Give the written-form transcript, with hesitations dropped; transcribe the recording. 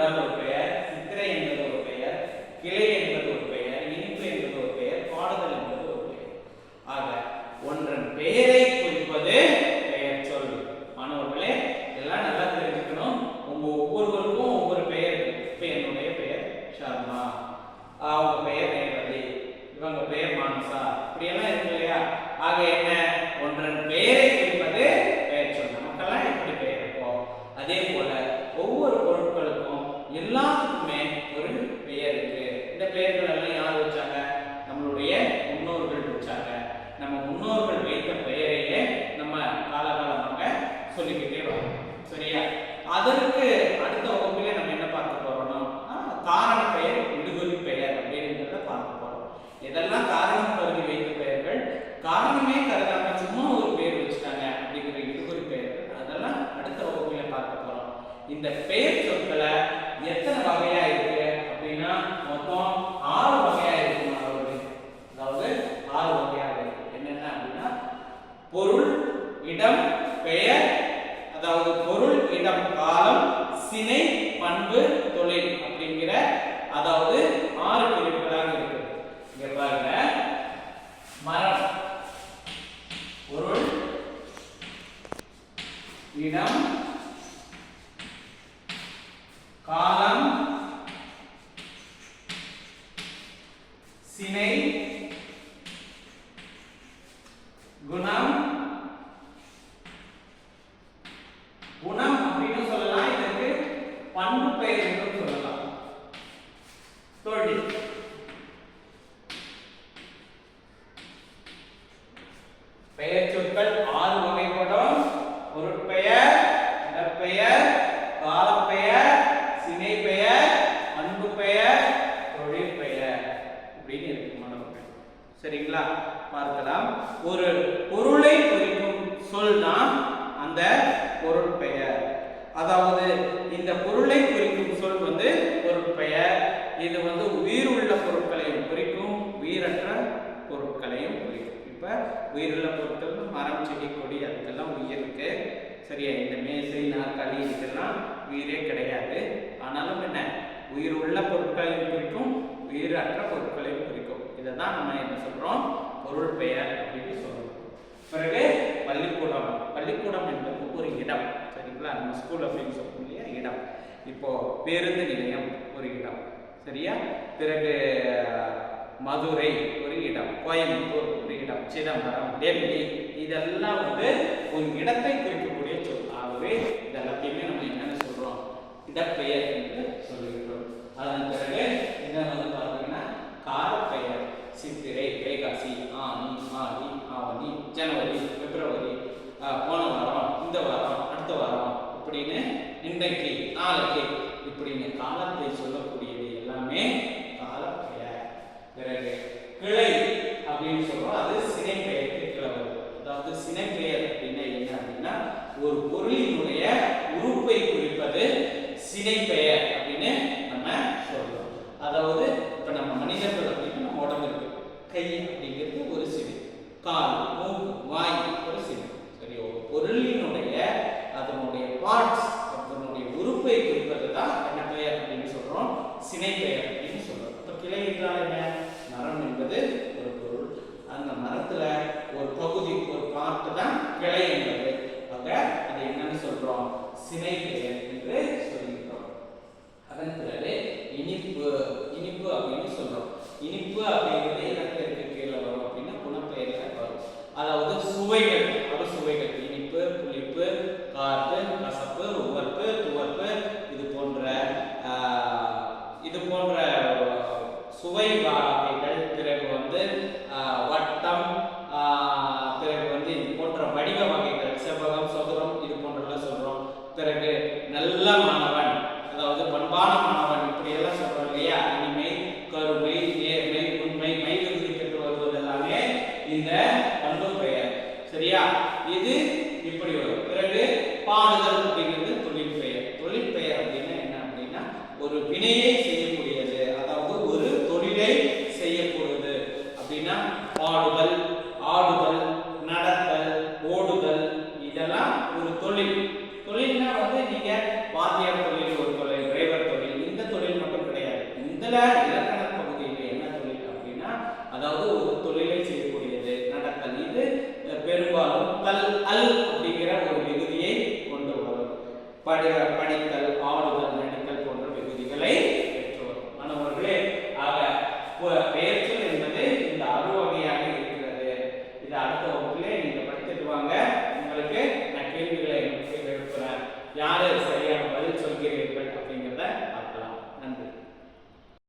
என்றால் ஒரு பெயர், சித்திரை என்பது ஒரு பெயர், கிளை என்பது ஒரு பெயர், இனிப்பு என்பது ஒரு பெயர், பாடுதல் என்பது ஒரு பெயர். ஆக ஒன்றன் பெயரை குறிப்பது பெயர் சொல். மாணவர்களே இதெல்லாம் நல்லா தெரிஞ்சுக்கணும். உங்க ஒவ்வொருவருக்கும் ஒவ்வொரு பெயர் இருக்கு. இப்ப என்னுடைய பெயர் சர்மா, அவங்க பெயர் நேரடி, இவங்க பெயர் மானசா, இப்படியெல்லாம் இருக்கு இல்லையா? ஆக என்ன, ஒன்றன் பெயரை குறிப்பது பெயர் சொல். நமக்கெல்லாம் எப்படி பெயர் இருக்கும், அதே போல ஒவ்வொரு பொருட்களுக்கும் எல்லாத்துக்குமே ஒரு பெயர் இருக்கு. இந்த பெயர்கள் எல்லாம் யார் வச்சாங்க? நம்மளுடைய முன்னோர்கள் வச்சாங்க. நம்ம முன்னோர்கள் வைத்த பெயரையே நம்ம காலகாலமாக சொல்லிக்கிட்டே வரோம். சரியா? அதற்கு அடுத்த வகுப்பிலே நம்ம என்ன பார்க்க போறோம்னா காரண பெயர், விடுகுறி பெயர் அப்படிங்கிறத பார்க்க போறோம். இதெல்லாம் காரணம் கருதி வைத்த பெயர்கள், காரணமே கருதாம சும்மா ஒரு பெயர் வச்சுட்டாங்க அப்படிங்கிற விடுகுறி பெயர்கள், அதெல்லாம் அடுத்த வகுப்பிலே பார்க்க போறோம். இந்த பெயர் சொற்களை எத்தனை வகையா இருக்கு அப்படின்னா மொத்தம் 6 வகையா இருக்கு மாணவர்களே. அதாவது 6 வகையா இருக்கு. என்னென்ன அப்படின்னா பொருள், இடம், பெயர், அதாவது பொருள், இடம், காலம், சினை, பண்பு, தொழில் அப்படிங்கிற அதாவது 6 பிரிவுகளாக இருக்கு. இங்க பாருங்க, மரம், பொருள், இடம், காலம், சினை, குணம். குணம் அப்படின்னு சொல்லலாம், இதற்கு பண்பு பெயர் என்று சொல்லலாம். தொழில், பெயர் சொற்கள் 6 வகைப்படும். பொருட்பெயர், இடப்பெயர், காலப்பெயர், சினை பெயர், பண்பு பெயர், தொழில் பெயர் இப்படின்னு இருக்கு மாணவர்கள். சரிங்களா? பார்க்கலாம். ஒரு பொருளை குறிக்கும் சொல் தான் அந்த பொருள் பெயர். அதாவது இந்த பொருளை குறிக்கும் சொல் பொருட்பெயர். இது உயிர் உள்ள பொருட்களையும் குறிக்கும், உயிரற்ற பொருட்களையும் குறிக்கும். இப்ப உயிருள்ள பொருட்கள் மரம், செடி, கொடி அதுக்கெல்லாம் உயிர் இருக்கு. சரியா? இந்த மேசை, நாற்காலி இதெல்லாம் உயிரே கிடையாது. ஆனாலும் என்ன, உயிர் உள்ள பொருட்களையும் குறிக்கும், உயிரற்ற பொருட்களையும் குறிக்கும். இதை தான் நம்ம என்ன சொல்றோம், பொருள் பெயர் அப்படின்னு சொல்றோம். பிறகு பள்ளிக்கூடம். பள்ளிக்கூடம் என்பது ஒரு இடம். சரிங்களா? நம்ம ஸ்கூல் அப்படின்னு சொல்றோம் இல்லையா, இடம். இப்போ பேருந்து நிலையம் ஒரு இடம். சரியா? பிறகு மதுரை ஒரு இடம், கோயம்புத்தூர் ஒரு இடம், சிதம்பரம், டெல்லி இதெல்லாம் ஒரு இடத்தை குறிக்கக்கூடிய சொல். ஆகவே இதெல்லாத்தையுமே நம்ம என்னன்னு சொல்றோம், இடப்பெயர் என்று சொல்லுகிறோம். அதன் பிறகு என்ன பார்த்தீங்கன்னா காலப்பெயர். சித்திரை, வைகாசி, ஆனி, ஆடி, ஆவணி, ஜனவரி, பிப்ரவரி, போன வாரம், இந்த வாரம், அடுத்த வாரம் இப்படின்னு, இன்றைக்கு, நாளைக்கு இப்படின்னு காலத்தை சொல்லக்கூடியது எல்லாமே காலப்பெயர். பிறகு கிளை அப்படின்னு சொல்றோம், அது சினை பெயருக்கு கிளை வரும். அதாவது சினை பெயர் அப்படின்னா என்ன அப்படின்னா ஒரு பொருளினுடைய உறுப்பை குறிப்பது சினை பெயர் அப்படின்னு நம்ம சொல்றோம். அதாவது இப்ப நம்ம மனிதர்கள் அப்படின்னு நம்ம உடம்பு இருக்கு, கை அப்படிங்கிறது ஒரு சினை, கால், மூக்கு, வாய் ஒரு சினை. சரி, ஒரு பொருளினுடைய அதனுடைய பார்ட்ஸ், அதனுடைய உறுப்பை குறிப்பது தான் என்ன பெயர் அப்படின்னு சொல்றோம், சினை பெயர் அப்படின்னு சொல்றோம். இப்ப கிளை என்றால் என்ன, மரம் என்பது ஒரு பொருள், அந்த மரத்துல ஒரு பகுதி, ஒரு பார்ட் தான் கிளை என்பது. ஆக அது என்னன்னு சொல்றோம், சினை பெயர் என்று சொல்கிறோம். அதன் பிறகு இனிப்பு. இனிப்பு அப்படின்னு சொல்றோம். இனிப்பு அப்படிங்கிறது இடத்திற்கு கீழே வரும் அப்படின்னா குணப்பெயர்ல வரும். அதாவது சுவைகள், ஒரு சுவைகள், இனிப்பு, புளிப்பு, கார்ப்பு, கசப்பு, உவர்ப்பு, துவர்ப்பு, இது போன்ற சுவை வகைகள். பிறகு வட்டம், பிறகு இது போன்ற வடிவ வகைகள், செவ்வகம், சதுரம், இது போன்றெல்லாம் சொல்றோம். பிறகு நல்ல மாணவன், அதாவது பண்பான மாணவன், இப்படி எல்லாம் சொல்றோம் இல்லையா. இனிமை, கருமை, நேர்மை, உண்மை, மைவிருதி பெற்று வருவது எல்லாமே இந்த பண்பு பெயர். சரியா? இது இப்படி வரும். பிறகு பாடுதல் அப்படிங்கிறது தொழில் பெயர். தொழில் பெயர் அப்படின்னா என்ன அப்படின்னா ஒரு வினையை